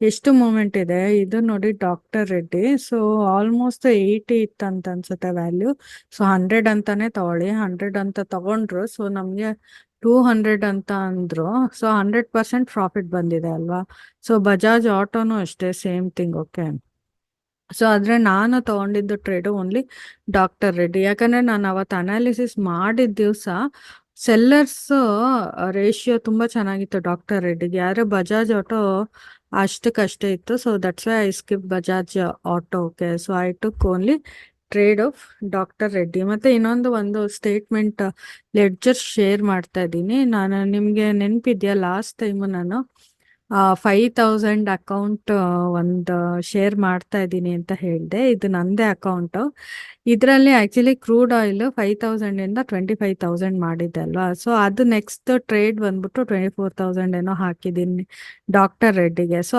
ಎಷ್ಟು ಮೂಮೆಂಟ್ ಇದೆ ಇದು ನೋಡಿ ಡಾಕ್ಟರ್ ರೆಡ್ಡಿ. ಸೊ ಆಲ್ಮೋಸ್ಟ್ 80 ಇತ್ತಂತ ಅನ್ಸುತ್ತೆ ವ್ಯಾಲ್ಯೂ. ಸೊ 100 ಅಂತಾನೆ ತಗೊಳ್ಳಿ. 100 ಅಂತ ತಗೊಂಡ್ರು. ಸೊ ನಮ್ಗೆ 200 ಅಂತ ಅಂದ್ರು. ಸೊ 100% ಪ್ರಾಫಿಟ್ ಬಂದಿದೆ ಅಲ್ವಾ. ಸೊ ಬಜಾಜ್ ಆಟೋನು ಅಷ್ಟೇ ಸೇಮ್ ಥಿಂಗ್. ಓಕೆ. ಸೊ ಆದ್ರೆ ನಾನು ತಗೊಂಡಿದ್ದು ಟ್ರೇಡ್ ಓನ್ಲಿ ಡಾಕ್ಟರ್ ರೆಡ್ಡಿ. ಯಾಕಂದ್ರೆ ನಾನು ಅವತ್ತು ಅನಾಲಿಸಿಸ್ ಮಾಡಿದ ದಿವಸ ಸೆಲ್ಲರ್ಸ್ ರೇಷಿಯೋ ತುಂಬಾ ಚೆನ್ನಾಗಿತ್ತು ಡಾಕ್ಟರ್ ರೆಡ್ಡಿಗೆ. ಯಾರು ಬಜಾಜ್ ಆಟೋ ಅಷ್ಟಕ್ಕಷ್ಟೇ ಇತ್ತು. So that's why I skip Bajaj auto. Okay. So I took only trade of doctor Reddy. ಮತ್ತೆ ಒಂದು ಸ್ಟೇಟ್ಮೆಂಟ್ ಲೆಡ್ಜರ್ ಶೇರ್ ಮಾಡ್ತಾ ಇದ್ದೀನಿ. ನಾನು ನಿಮ್ಗೆ ನೆನಪಿದ್ಯಾ ಲಾಸ್ಟ್ ಟೈಮ್ ನಾನು 5000 ಅಕೌಂಟ್ ಒಂದು ಶೇರ್ ಮಾಡ್ತಾ ಇದ್ದೀನಿ ಅಂತ ಹೇಳಿದೆ. ಇದು ನಂದೇ ಅಕೌಂಟ್. ಇದರಲ್ಲಿ ಆಕ್ಚುಲಿ ಕ್ರೂಡ್ ಆಯಿಲ್ 5000 ಇಂದ 25,000 ಮಾಡಿದ್ದೆ ಅಲ್ವಾ. ಸೊ ಅದು ನೆಕ್ಸ್ಟ್ ಟ್ರೇಡ್ ಬಂದ್ಬಿಟ್ಟು 24,000 ಏನೋ ಹಾಕಿದ್ದೀನಿ ಡಾಕ್ಟರ್ ರೆಡ್ಡಿಗೆ. ಸೊ